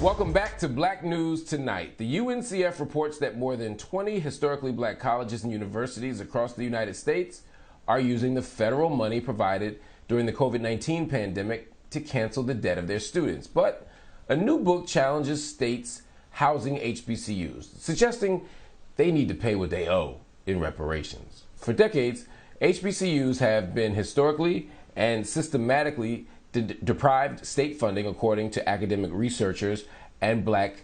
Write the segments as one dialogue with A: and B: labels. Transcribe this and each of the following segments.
A: Welcome back to Black News Tonight. The UNCF reports that more than 20 historically black colleges and universities across the United States are using the federal money provided during the COVID-19 pandemic to cancel the debt of their students. But a new book challenges states housing HBCUs, suggesting they need to pay what they owe in reparations. For decades, HBCUs have been historically and systematically deprived state funding, according to academic researchers, and black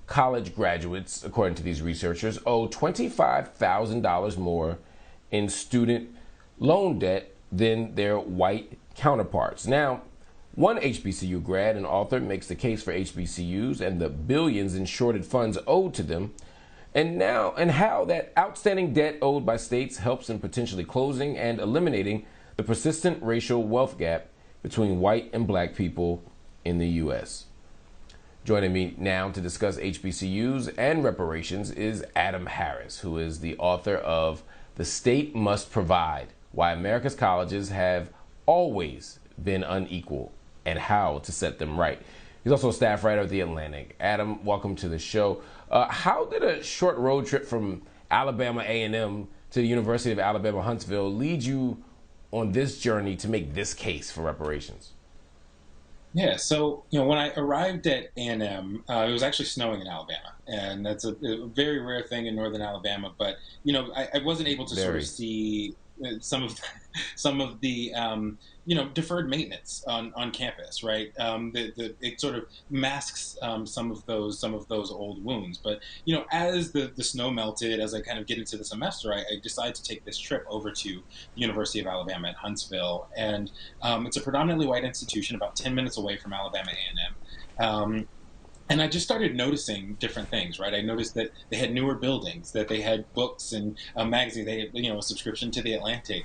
A: college graduates, according to these researchers, owe $25,000 more in student loan debt than their white counterparts. Now, one HBCU grad and author makes the case for HBCUs and the billions in shorted funds owed to them, and how that outstanding debt owed by states helps in potentially closing and eliminating the persistent racial wealth gap between white and black people in the U.S. Joining me now to discuss HBCUs and reparations is Adam Harris, who is the author of The State Must Provide: Why America's Colleges Have Always Been Unequal and How to Set Them Right. He's also a staff writer at The Atlantic. Adam, welcome to the show. How did a short road trip from Alabama A&M to the University of Alabama Huntsville lead you on this journey to make this case for reparations?
B: Yeah, so when I arrived at A&M, it was actually snowing in Alabama, and that's a very rare thing in northern Alabama. But I wasn't able to sort of see some of the deferred maintenance on campus, right? It sort of masks some of those old wounds. But as the snow melted, as I kind of get into the semester, I decided to take this trip over to the University of Alabama at Huntsville, and it's a predominantly white institution, about 10 minutes away from Alabama A&M. And I just started noticing different things, right? I noticed that they had newer buildings, that they had books and magazines. They had, a subscription to The Atlantic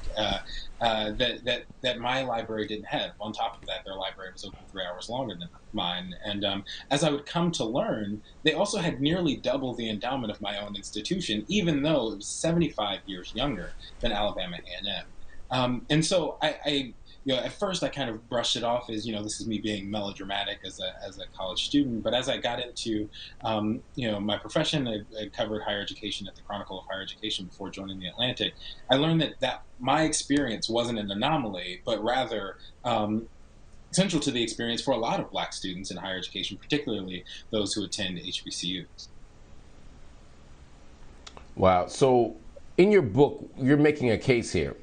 B: that my library didn't have. On top of that, their library was open 3 hours longer than mine. And as I would come to learn, they also had nearly double the endowment of my own institution, even though it was 75 years younger than Alabama A&M. And so I at first I kind of brushed it off as, this is me being melodramatic as a college student. But as I got into, my profession, I covered higher education at the Chronicle of Higher Education before joining the Atlantic. I learned that my experience wasn't an anomaly, but rather central to the experience for a lot of black students in higher education, particularly those who attend HBCUs.
A: Wow. So in your book, you're making a case here.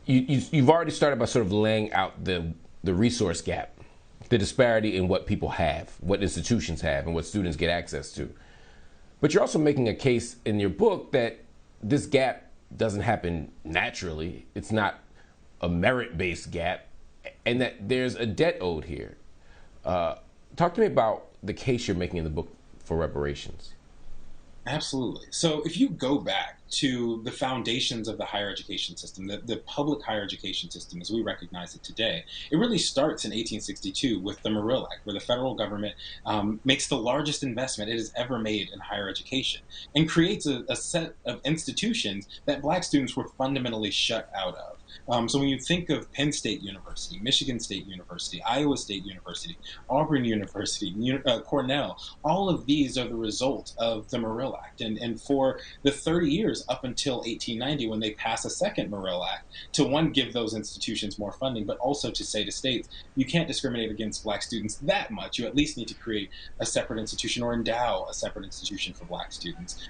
A: You've already started by sort of laying out the resource gap, the disparity in what people have, what institutions have, and what students get access to. But you're also making a case in your book that this gap doesn't happen naturally. It's not a merit-based gap, and that there's a debt owed here. Talk to me about the case you're making in the book for reparations.
B: Absolutely. So if you go back to the foundations of the higher education system, the public higher education system as we recognize it today, it really starts in 1862 with the Morrill Act, where the federal government makes the largest investment it has ever made in higher education and creates a set of institutions that black students were fundamentally shut out of. So when you think of Penn State University, Michigan State University, Iowa State University, Auburn University, Cornell, all of these are the result of the Morrill Act. And for the 30 years up until 1890, when they pass a second Morrill Act to, one, give those institutions more funding, but also to say to states, you can't discriminate against black students that much. You at least need to create a separate institution or endow a separate institution for black students.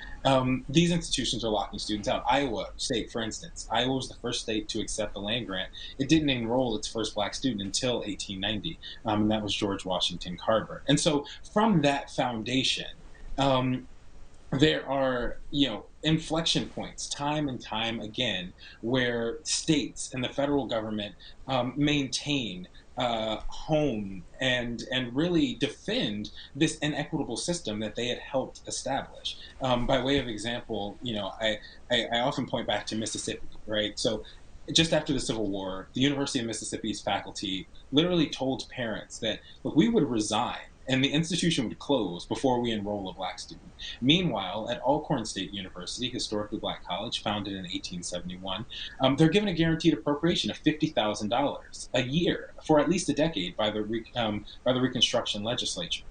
B: These institutions are locking students out. Iowa State, for instance, Iowa was the first state to accept the land grant. It didn't enroll its first black student until 1890, and that was George Washington Carver. And so from that foundation, there are, inflection points time and time again where states and the federal government maintain, hone, and really defend this inequitable system that they had helped establish. By way of example, I often point back to Mississippi, right? So just after the Civil War, the University of Mississippi's faculty literally told parents that, look, we would resign and the institution would close before we enroll a black student. Meanwhile, at Alcorn State University, historically black college, founded in 1871, they're given a guaranteed appropriation of $50,000 a year for at least a decade by the Reconstruction legislature.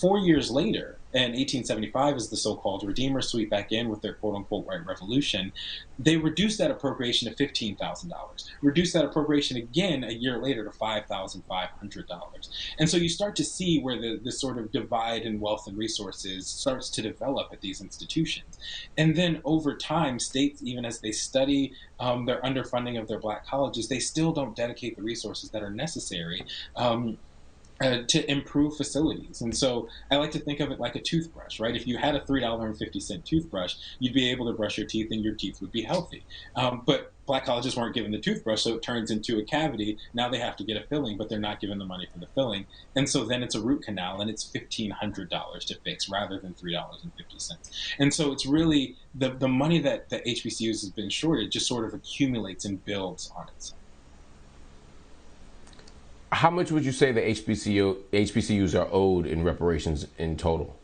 B: 4 years later, in 1875, as the so-called Redeemers sweep back in with their quote-unquote white revolution, they reduced that appropriation to $15,000, reduced that appropriation again a year later to $5,500. And so you start to see where the sort of divide in wealth and resources starts to develop at these institutions. And then over time, states, even as they study their underfunding of their black colleges, they still don't dedicate the resources that are necessary to improve facilities. And so I like to think of it like a toothbrush, right? If you had a $3.50 toothbrush, you'd be able to brush your teeth and your teeth would be healthy. But black colleges weren't given the toothbrush, so it turns into a cavity. Now they have to get a filling, but they're not given the money for the filling. And so then it's a root canal, and it's $1,500 to fix rather than $3.50. And so it's really the money that the HBCUs has been shorted just sort of accumulates and builds on itself.
A: How much would you say the HBCUs are owed in reparations in total?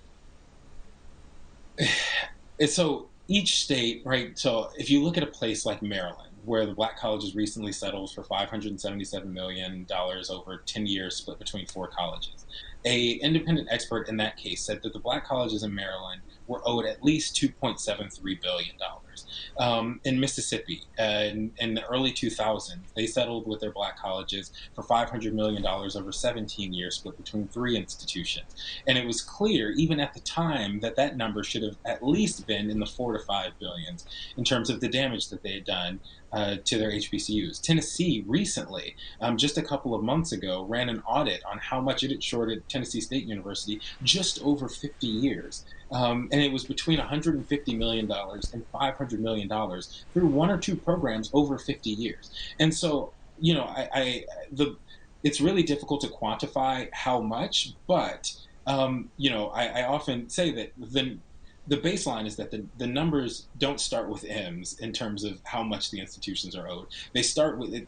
B: So each state, right? So if you look at a place like Maryland, where the black colleges recently settled for $577 million over 10 years split between 4 colleges, a independent expert in that case said that the black colleges in Maryland were owed at least $2.73 billion. In Mississippi, in the early 2000s, they settled with their black colleges for $500 million over 17 years, split between 3 institutions. And it was clear, even at the time, that that number should have at least been in the 4 to 5 billions in terms of the damage that they had done to their HBCUs. Tennessee recently, just a couple of months ago, ran an audit on how much it had shorted Tennessee State University just over 50 years. And it was between $150 million and $500 million through 1 or 2 programs over 50 years. And so, it's really difficult to quantify how much, but, I often say that the baseline is that the numbers don't start with M's in terms of how much the institutions are owed. They start with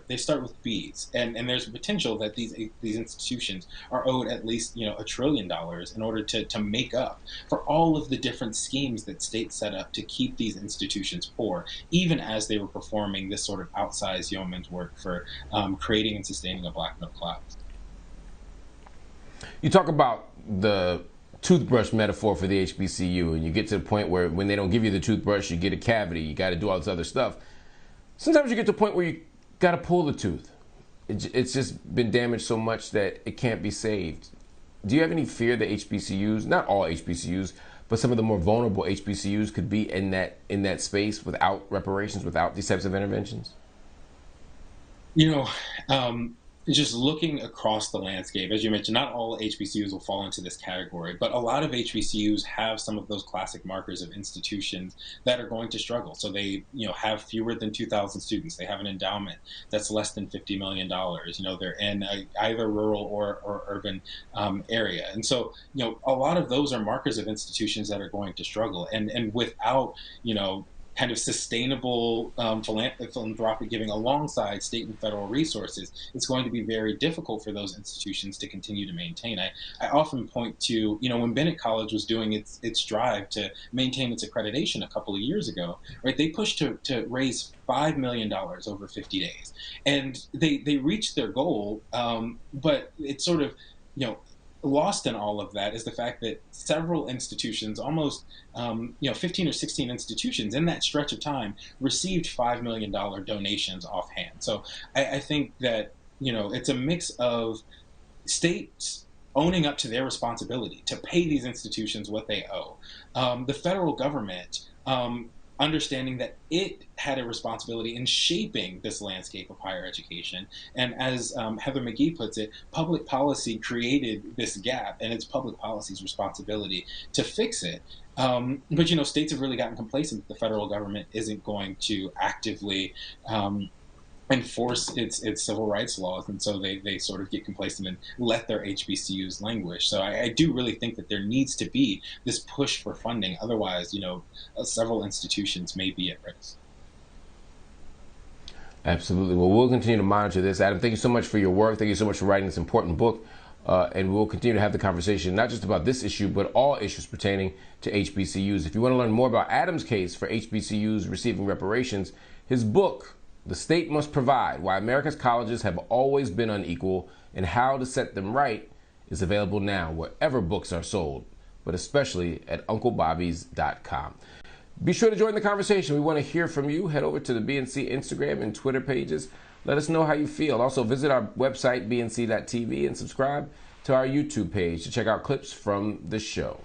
B: they start with B's, and there's a potential that these institutions are owed at least $1 trillion in order to make up for all of the different schemes that states set up to keep these institutions poor, even as they were performing this sort of outsized yeoman's work for creating and sustaining a black middle class.
A: You talk about the toothbrush metaphor for the HBCU, and you get to the point where when they don't give you the toothbrush, you get a cavity, you got to do all this other stuff. Sometimes you get to a point where you got to pull the tooth. It's just been damaged so much that it can't be saved. Do you have any fear that HBCUs, not all HBCUs, but some of the more vulnerable HBCUs could be in that space without reparations, without these types of interventions?
B: Just looking across the landscape, as you mentioned, not all HBCUs will fall into this category, but a lot of HBCUs have some of those classic markers of institutions that are going to struggle. So they, have fewer than 2,000 students. They have an endowment that's less than $50 million. They're in either rural or urban area. And so, a lot of those are markers of institutions that are going to struggle. And without, kind of sustainable philanthropic giving alongside state and federal resources, it's going to be very difficult for those institutions to continue to maintain. I often point to, when Bennett College was doing its drive to maintain its accreditation a couple of years ago, right? They pushed to raise $5 million over 50 days. And they reached their goal, but it's sort of, lost in all of that is the fact that several institutions, almost 15 or 16 institutions in that stretch of time, received $5 million donations offhand. So I think that it's a mix of states owning up to their responsibility to pay these institutions what they owe, the federal government understanding that it had a responsibility in shaping this landscape of higher education. And as Heather McGee puts it, public policy created this gap, and it's public policy's responsibility to fix it. But states have really gotten complacent that the federal government isn't going to actively enforce its civil rights laws, and so they sort of get complacent and let their HBCUs languish. So I do really think that there needs to be this push for funding. Otherwise, several institutions may be at risk.
A: Absolutely. Well, we'll continue to monitor this. Adam, thank you so much for your work. Thank you so much for writing this important book. And we'll continue to have the conversation, not just about this issue, but all issues pertaining to HBCUs. If you want to learn more about Adam's case for HBCUs receiving reparations, his book, The State Must Provide: Why America's Colleges Have Always Been Unequal and How to Set Them Right, is available now wherever books are sold, but especially at UncleBobby's.com. Be sure to join the conversation. We want to hear from you. Head over to the BNC Instagram and Twitter pages. Let us know how you feel. Also, visit our website, bnc.tv, and subscribe to our YouTube page to check out clips from the show.